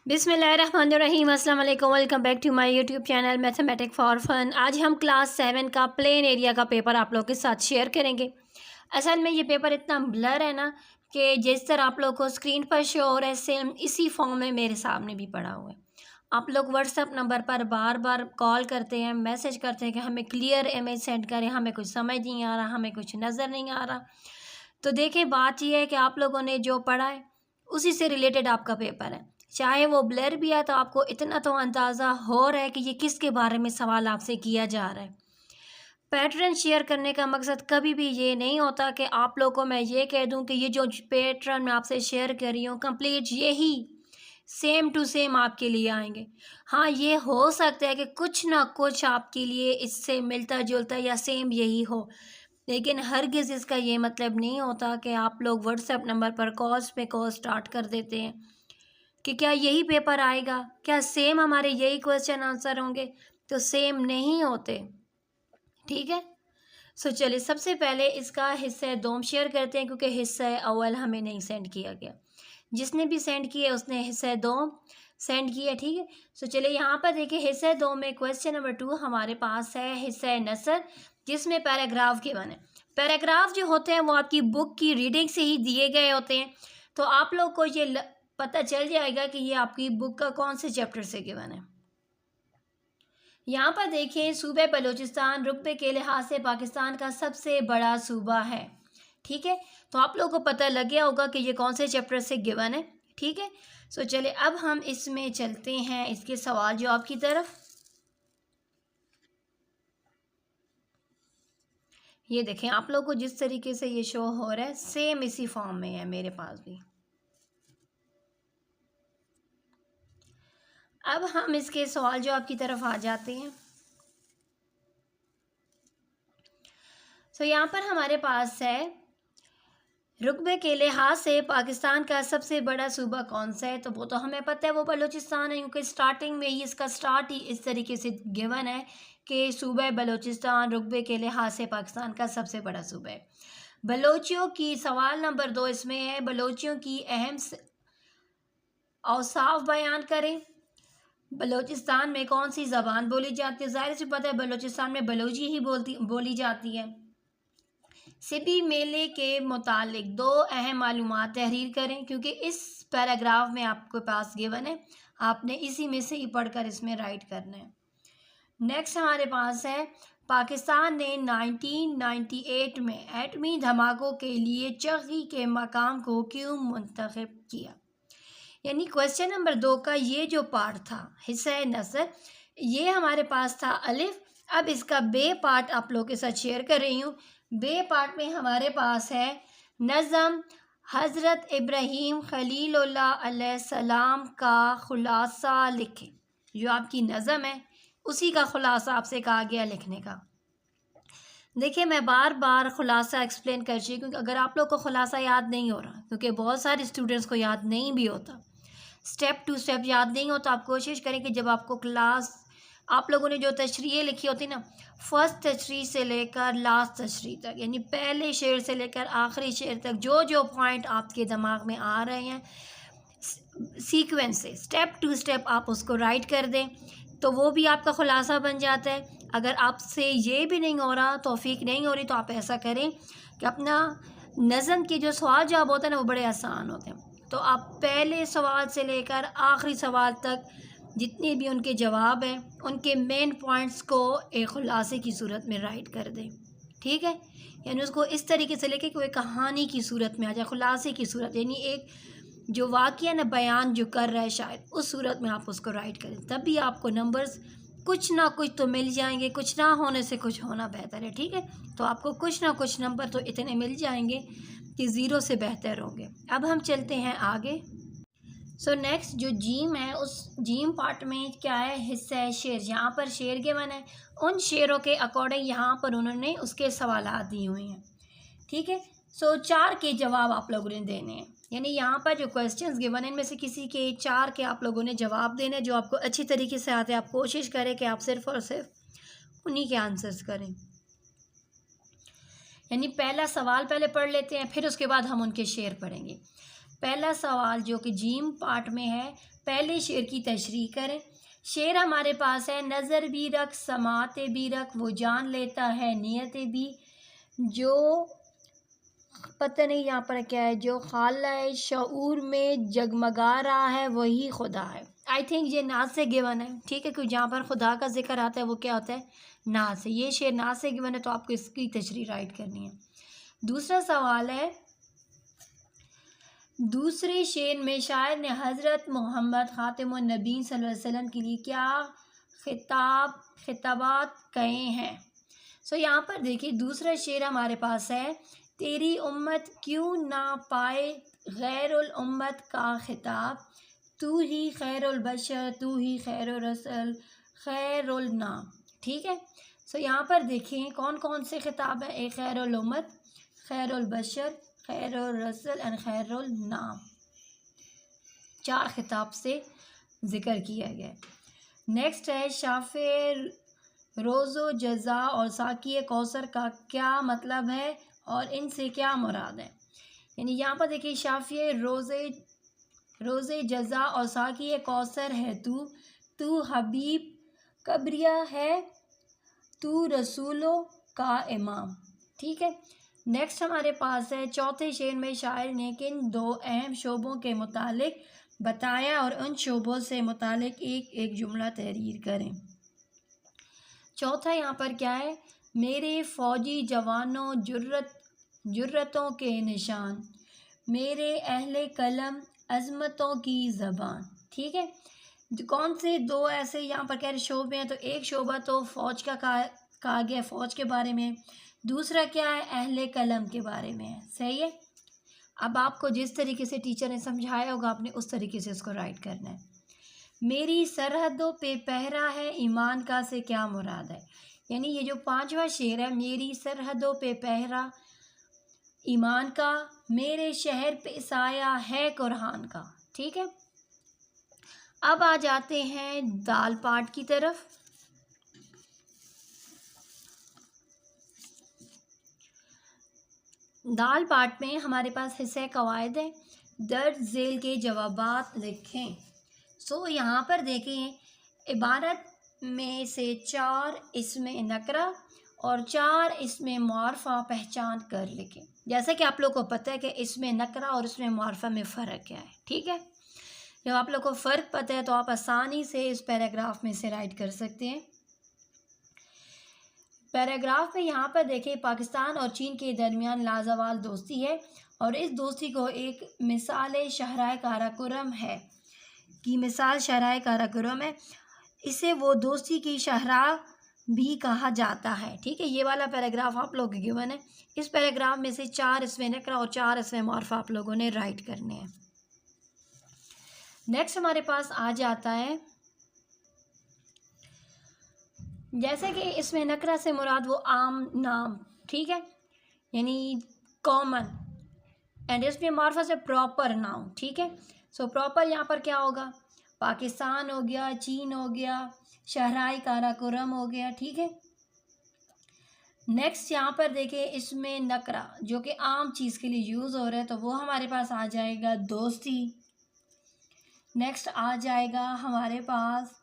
बिस्मिल्लाहिर्रहमानिर्रहीम अस्सलाम वालेकुम। Welcome back to my YouTube channel mathematic for fun. आज हम क्लास 7 का प्लेन एरिया का पेपर आप लोगों के साथ शेयर करेंगे। असल में ये पेपर इतना ब्लर है ना कि जिस तरह आप लोग को स्क्रीन पर शो हो रहा है सेम इसी फॉर्म में मेरे सामने भी पड़ा हुआ है। आप लोग व्हाट्सएप नंबर पर बार बार कॉल करते हैं, मैसेज करते हैं कि हमें क्लियर इमेज सेंड करें, हमें कुछ समझ नहीं आ रहा, हमें कुछ नज़र नहीं आ रहा। तो देखें, बात यह है कि आप लोगों ने जो पढ़ा है उसी से रिलेटेड आपका पेपर है। चाहे वो ब्लर भी है तो आपको इतना तो अंदाज़ा हो रहा है कि ये किसके बारे में सवाल आपसे किया जा रहा है। पैटर्न शेयर करने का मकसद कभी भी ये नहीं होता कि आप लोगों को मैं ये कह दूं कि ये जो पैटर्न मैं आपसे शेयर कर रही हूँ कंप्लीट यही सेम टू सेम आपके लिए आएंगे। हाँ, ये हो सकता है कि कुछ ना कुछ आपके लिए इससे मिलता जुलता या सेम यही हो, लेकिन हरगिज़ इसका ये मतलब नहीं होता कि आप लोग व्हाट्सएप नंबर पर कॉल्स पे कॉल स्टार्ट कर देते हैं कि क्या यही पेपर आएगा, क्या सेम हमारे यही क्वेश्चन आंसर होंगे। तो सेम नहीं होते, ठीक है। सो चलिए सबसे पहले इसका हिस्सा दोम शेयर करते हैं, क्योंकि हिस्सा अव्वल हमें नहीं सेंड किया गया। जिसने भी सेंड किया उसने हिस्सा दोम सेंड किया, ठीक है। सो चलिए यहाँ पर देखिए हिस्सा दो में क्वेश्चन नंबर 2 हमारे पास है हिस्सा नसर, जिसमें पैराग्राफ के बने। पैराग्राफ जो होते हैं वो आपकी बुक की रीडिंग से ही दिए गए होते हैं, तो आप लोग को ये पता चल जाएगा कि ये आपकी बुक का कौन से चैप्टर से गिवन है। यहाँ पर देखिए सूबे बलूचिस्तान रुकबे के लिहाज से पाकिस्तान का सबसे बड़ा सूबा है, ठीक है। तो आप लोगों को पता लग गया होगा कि ये कौन से चैप्टर से गिवन है, ठीक है। सो चलिए अब हम इसमें चलते हैं इसके सवाल जवाब की तरफ। ये देखें आप लोगों को जिस तरीके से ये शो हो रहा है सेम इसी फॉर्म में है मेरे पास भी। अब हम इसके सवाल जवाब की तरफ आ जाते हैं। तो यहाँ पर हमारे पास है रुकबे के लिहाज से पाकिस्तान का सबसे बड़ा सूबा कौन सा है। तो वो तो हमें पता है वो बलूचिस्तान है, क्योंकि स्टार्टिंग में ही इसका स्टार्ट ही इस तरीके से गिवन है कि सूबा बलूचिस्तान रुकबे के लिहाज से पाकिस्तान का सबसे बड़ा सूबा है। बलोचियों की सवाल नंबर 2 इसमें है, बलोचियों की अहम औसाफ बयान करें। बलूचिस्तान में कौन सी ज़बान बोली जाती है? ज़ाहिर सी पता है बलूचिस्तान में बलोची ही बोली जाती है। सिबी मेले के मुतालिक 2 अहम मालूमात तहरीर करें, क्योंकि इस पैराग्राफ में आपके पास गिवन है, आपने इसी में से ही पढ़कर इसमें राइट करना है। नेक्स्ट हमारे पास है पाकिस्तान ने 1998 में एटमी धमाकों के लिए चगी के मकाम को क्यों मुंतखब किया। यानी क्वेश्चन नंबर 2 का ये जो पार्ट था हिस्सा नसर, ये हमारे पास था अलिफ। अब इसका बे पार्ट आप लोगों के साथ शेयर कर रही हूँ। बे पार्ट में हमारे पास है नज़म हज़रत इब्राहीम खलीलुल्लाह अलैहिस्सलाम का खुलासा लिखें। जो आपकी नज़म है उसी का खुलासा आपसे कहा गया लिखने का। देखिए मैं बार बार खुलासा एक्सप्लेन कर चुकी, क्योंकि अगर आप लोग को खुलासा याद नहीं हो रहा, क्योंकि बहुत सारे स्टूडेंट्स को याद नहीं भी होता, स्टेप टू स्टेप याद नहीं हो, तो आप कोशिश करें कि जब आपको क्लास आप लोगों ने जो तशरीह लिखी होती ना, फर्स्ट तशरीह से लेकर लास्ट तशरीह तक, यानी पहले शेर से लेकर आखिरी शेर तक जो जो पॉइंट आपके दिमाग में आ रहे हैं सीक्वेंस से स्टेप टू स्टेप आप उसको राइट कर दें, तो वो भी आपका खुलासा बन जाता है। अगर आपसे ये भी नहीं हो रहा, तौफीक नहीं हो रही, तो आप ऐसा करें कि अपना नज़म के जो सवाल जवाब होते हैं ना वो बड़े आसान होते हैं, तो आप पहले सवाल से लेकर आखिरी सवाल तक जितने भी उनके जवाब हैं उनके मेन पॉइंट्स को एक खुलासे की सूरत में राइट कर दें, ठीक है। यानी उसको इस तरीके से लेके कि वो कहानी की सूरत में आ जाए, खुलासे की सूरत, यानी एक जो वाक़या न बयान जो कर रहा है शायद उस सूरत में आप उसको राइट करें, तभी आपको नंबर्स कुछ ना कुछ तो मिल जाएंगे। कुछ ना होने से कुछ होना बेहतर है, ठीक है। तो आपको कुछ ना कुछ नंबर तो इतने मिल जाएंगे कि ज़ीरो से बेहतर होंगे। अब हम चलते हैं आगे। सो नेक्स्ट जो जीम है उस जीम पार्ट में क्या है, हिस्सा है शेर। यहाँ पर शेर के मन है, उन शेरों के अकॉर्डिंग यहाँ पर उन्होंने उसके सवालात दिए हुए हैं, ठीक है। सो 4 के जवाब आप लोगों ने देने हैं, यानी यहाँ पर जो क्वेश्चंस गिवन है इनमें से किसी के 4 के आप लोगों ने जवाब देने, जो आपको अच्छी तरीके से आते हैं। आप कोशिश करें कि आप सिर्फ और सिर्फ उन्हीं के आंसर्स करें। यानी पहला सवाल पहले पढ़ लेते हैं, फिर उसके बाद हम उनके शेर पढ़ेंगे। पहला सवाल जो कि जीम पार्ट में है, पहले शेर की तशरीह करें। शेर हमारे पास है, नज़र भी रख समाते भी रख, वो जान लेता है नियत भी, जो पता नहीं यहाँ पर क्या है, जो खाला शऊर में जगमगा रहा है वही खुदा है। आई थिंक ये नाज से गिवन है, ठीक है, क्योंकि जहाँ पर खुदा का जिक्र आता है वो क्या होता है, नाज से। ये शेर नाज से गिवन है, तो आपको इसकी तशरीह राइट करनी है। दूसरा सवाल है, दूसरे शेर में शायर ने हज़रत मोहम्मद ख़ातिमुन नबीन सल्लल्लाहु अलैहि वसल्लम के लिए क्या खिताबात कहे हैं। सो यहाँ पर देखिए, दूसरा शेर हमारे पास है, तेरी उम्मत क्यों ना पाए गैरुल उम्मत का खिताब, तू ही खैरुल बशर, तू ही खैरुल रसल, खैरुल नाम। ठीक है, सो यहाँ पर देखिए कौन कौन से खिताब हैं, एक खैरुल उम्मत, खैरुल बशर, खैरुल रसल एंड खैरुल नाम, 4 खिताब से ज़िक्र किया गया। नेक्स्ट है, शाफ़े रोज़ो जज़ा और साकी कौसर का क्या मतलब है और इनसे क्या मुराद है। यानी यहाँ पर देखिए, शाफ़े रोज़े जज़ा और साकी कौसर है तू हबीब कब्रिया है, तू रसूलों का इमाम। ठीक है, नेक्स्ट हमारे पास है, चौथे शेर में शायर ने किन 2 अहम शोबों के मुतालिक बताया और उन शोबों से मुतालिक एक एक जुमला तहरीर करें। चौथा यहाँ पर क्या है, मेरे फ़ौजी जवानों जुर्रतों के निशान, मेरे अहले कलम अज़मतों की ज़बान। ठीक है, कौन से 2 ऐसे यहाँ पर कह रहे शोबे हैं, तो एक शोबा तो फ़ौज का कहा गया, फ़ौज के बारे में। दूसरा क्या है, अहले कलम के बारे में है। सही है, अब आपको जिस तरीके से टीचर ने समझाया होगा आपने उस तरीके से इसको राइट करना है। मेरी सरहदों पे पहरा है, ईमान का से क्या मुराद है। यानी ये जो 5वां शेर है, मेरी सरहदों पे पहरा ईमान का, मेरे शहर पे साया है कुरान का। ठीक है, अब आ जाते हैं दाल पाठ की तरफ। दाल पाठ में हमारे पास हिस्से कवायद है, दर्ज झेल के जवाबात लिखें। सो यहाँ पर देखें, इबारत में से 4 इसमें नकरा और 4 इसमें मुआरफा पहचान कर लिखें। जैसा कि आप लोग को पता है कि इसमें नकरा और इसमें मुआरफा में फ़र्क क्या है। ठीक है, जब आप लोग को फ़र्क पता है तो आप आसानी से इस पैराग्राफ में से राइट कर सकते हैं। पैराग्राफ में यहाँ पर देखें, पाकिस्तान और चीन के दरमियान लाजवाल दोस्ती है और इस दोस्ती को एक मिसाल शहराए काराकोरम है की मिसाल शहराए काराकोरम है, इसे वो दोस्ती की शहरा भी कहा जाता है। ठीक है, ये वाला पैराग्राफ आप लोग गिवन है। इस पैराग्राफ में से 4 इसमें नकरा और 4 इसमें मुआरफा आप लोगों ने राइट करने हैं। नेक्स्ट हमारे पास आ जाता है, जैसे कि इसमें नकरा से मुराद वो आम नाम, ठीक है, यानी कॉमन, एंड इसमें मुआरफा से प्रॉपर नाउन। ठीक है, सो प्रॉपर यहाँ पर क्या होगा, पाकिस्तान हो गया, चीन हो गया, शहराई काराकोरम हो गया। ठीक है, नेक्स्ट यहाँ पर देखें, इसमें नकरा जो कि आम चीज़ के लिए यूज़ हो रहा है, तो वो हमारे पास आ जाएगा दोस्ती। नेक्स्ट आ जाएगा हमारे पास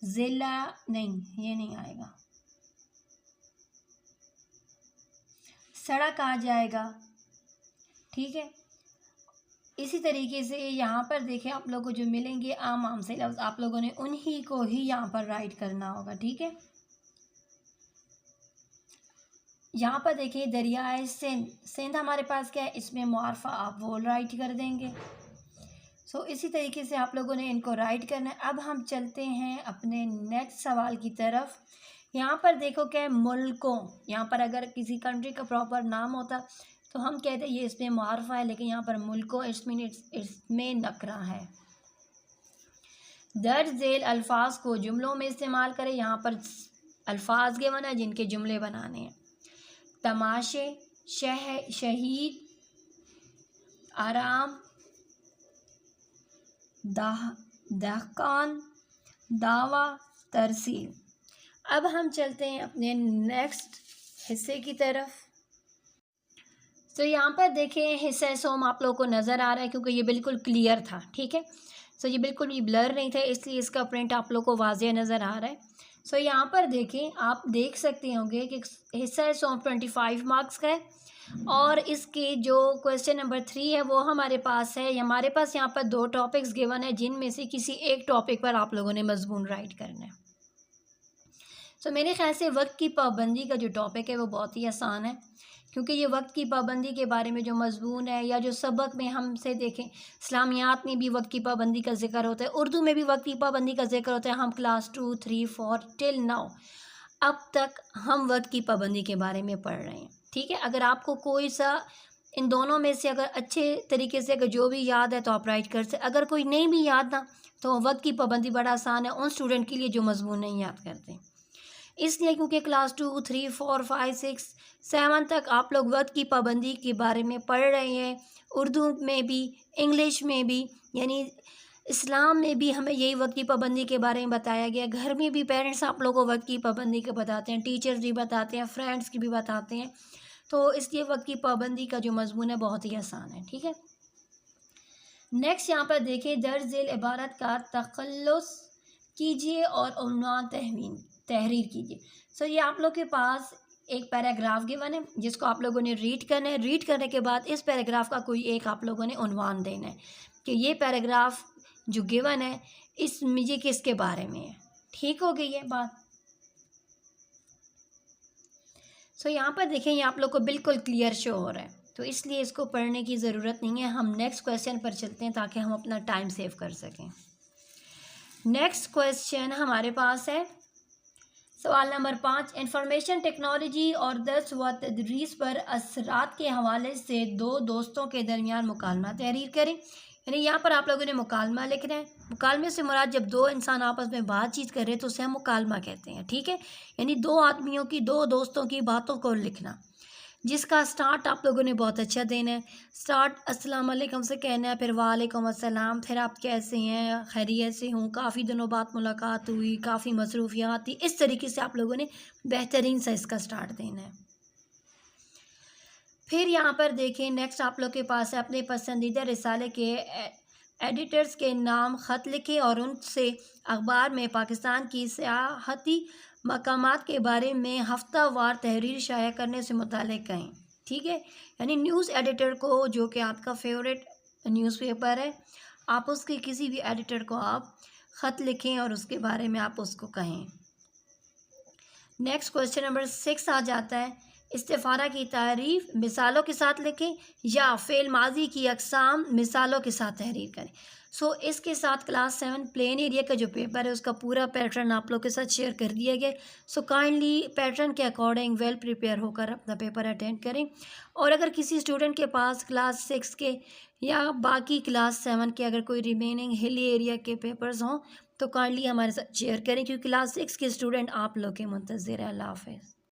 ज़िला, नहीं ये नहीं आएगा, सड़क आ जाएगा। ठीक है, इसी तरीके से यहाँ पर देखें, आप लोगों को जो मिलेंगे आम से लफ्ज़, आप लोगों ने उन्हीं को ही यहाँ पर राइट करना होगा। ठीक है, यहाँ पर देखिए, दरियाए सिंध हमारे पास क्या है, इसमें मुआरफा आप वो राइट कर देंगे। सो इसी तरीके से आप लोगों ने इनको राइट करना है। अब हम चलते हैं अपने नेक्स्ट सवाल की तरफ। यहाँ पर देखो क्या है, मुल्कों, यहाँ पर अगर किसी कंट्री का प्रॉपर नाम होता तो हम कहते ये इसमें मुआरफा है, लेकिन यहाँ पर मुल्कों इसमें नकरा है। दर्ज झेल अल्फाज को जुमलों में इस्तेमाल करें। यहाँ पर अल्फाज के बना जिनके जुमले बनाने हैं, तमाशे, शहीद, आराम, दहकान, दावा, तरसील। अब हम चलते हैं अपने नेक्स्ट हिस्से की तरफ। तो यहाँ पर देखें हिस्सा सोम आप लोगों को नज़र आ रहा है क्योंकि ये बिल्कुल क्लियर था, ठीक है। सो ये बिल्कुल भी ब्लर नहीं था, इसलिए इसका प्रिंट आप लोग को वाज़ेह नज़र आ रहा है। सो यहाँ पर देखें, आप देख सकते होंगे कि हिस्सा सोम 25 मार्क्स का है और इसके जो क्वेश्चन नंबर 3 है वो हमारे पास है। हमारे पास यहाँ पर 2 टॉपिक्स गिवन है जिनमें से किसी एक टॉपिक पर आप लोगों ने मजमून राइट करना है। सो मेरे ख्याल से वक्त की पाबंदी का जो टॉपिक है वो बहुत ही आसान है, क्योंकि ये वक्त की पाबंदी के बारे में जो मजमून है या जो सबक में हमसे देखें, इस्लामियात में भी वक्त की पाबंदी का जिक्र होता है, उर्दू में भी वक्त की पाबंदी का जिक्र होता है। हम क्लास 2, 3, 4 टिल नाउ अब तक हम वक्त की पाबंदी के बारे में पढ़ रहे हैं, ठीक है। अगर आपको कोई सा इन दोनों में से अगर अच्छे तरीके से अगर जो भी याद है तो आप राइट कर सकते, अगर कोई नहीं भी याद ना तो वक्त की पाबंदी बड़ा आसान है उन स्टूडेंट के लिए जो मजमून नहीं याद करते। इसलिए क्योंकि क्लास 2, 3, 4, 5, 6, 7 तक आप लोग वक्त की पाबंदी के बारे में पढ़ रहे हैं, उर्दू में भी, इंग्लिश में भी, यानी इस्लाम में भी हमें यही वक्त की पाबंदी के बारे में बताया गया। घर में भी पेरेंट्स आप लोगों को वक्त की पाबंदी के बताते हैं, टीचर्स भी बताते हैं, फ्रेंड्स की भी बताते हैं। तो इसलिए वक्त की पाबंदी का जो मजमून है बहुत ही आसान है, ठीक है। नेक्स्ट यहाँ पर देखें, दर्ज झेल इबारत का तखल्लुस कीजिए और उन्वान तहरीर कीजिए। सो ये आप लोग के पास एक पैराग्राफ गिवन है जिसको आप लोगों ने रीड करना है। रीड करने के बाद इस पैराग्राफ का कोई एक आप लोगों ने उन्वान देना है कि ये पैराग्राफ जो गिवन है इसमें ये किसके बारे में है। ठीक हो गई है बात। सो यहाँ पर देखें, ये आप लोग को बिल्कुल क्लियर शो हो रहा है, तो इसलिए इसको पढ़ने की ज़रूरत नहीं है। हम नेक्स्ट क्वेश्चन पर चलते हैं ताकि हम अपना टाइम सेव कर सकें। नेक्स्ट क्वेश्चन हमारे पास है सवाल नंबर 5, इंफॉर्मेशन टेक्नोलॉजी और दर्स व तदरीस पर असरात के हवाले से दो दोस्तों के दरमियान मुकालमा तहरीर करें। यानी यहाँ पर आप लोगों ने मुकालमा लिखना है। मुकालमे से मुराद जब दो इंसान आपस में बातचीत कर रहे हैं तो उसे हम मुकालमा कहते हैं, ठीक है। यानी दो आदमियों की, दो दोस्तों की बातों को लिखना, जिसका स्टार्ट आप लोगों ने बहुत अच्छा देना है। स्टार्ट अस्सलाम वालेकुम से कहना है, फिर वालेकुम अस्सलाम, फिर आप कैसे हैं, खैरियत से हूँ, काफ़ी दिनों बाद मुलाकात हुई, काफ़ी मसरूफियात थी। इस तरीके से आप लोगों ने बेहतरीन सा इसका स्टार्ट देना है। फिर यहाँ पर देखें, नेक्स्ट आप लोग के पास है अपने पसंदीदा रिसाले के एडिटर्स के नाम ख़त लिखें और उनसे अखबार में पाकिस्तान की सियाहती मकामात के बारे में हफ्तावार तहरीर शाया करने से मुताल्लिक़ कहें, ठीक है। यानी न्यूज़ एडिटर को, जो कि आपका फेवरेट न्यूज़पेपर है, आप उसके किसी भी एडिटर को आप ख़त लिखें और उसके बारे में आप उसको कहें। नेक्स्ट क्वेश्चन नंबर 6 आ जाता है, इस्तिफ़ारा की तारीफ़ मिसालों के साथ लिखें या फ़ेल माजी की अक़साम मिसालों के साथ तहरीर करें। सो इसके साथ क्लास 7 प्लेन एरिया का जो पेपर है उसका पूरा पैटर्न आप लोग के साथ शेयर कर दिया गया। सो काइंडली पैटर्न के अकॉर्डिंग वेल प्रिपेयर होकर अपना पेपर अटेंड करें। और अगर किसी स्टूडेंट के पास क्लास 6 के या बाकी क्लास 7 के अगर कोई रिमेनिंग हिली एरिया के पेपर्स हों तो काइंडली हमारे साथ शेयर करें, क्योंकि क्लास 6 के स्टूडेंट आप लोग के मुंतज़िर हैं। अल्लाह हाफ़िज़।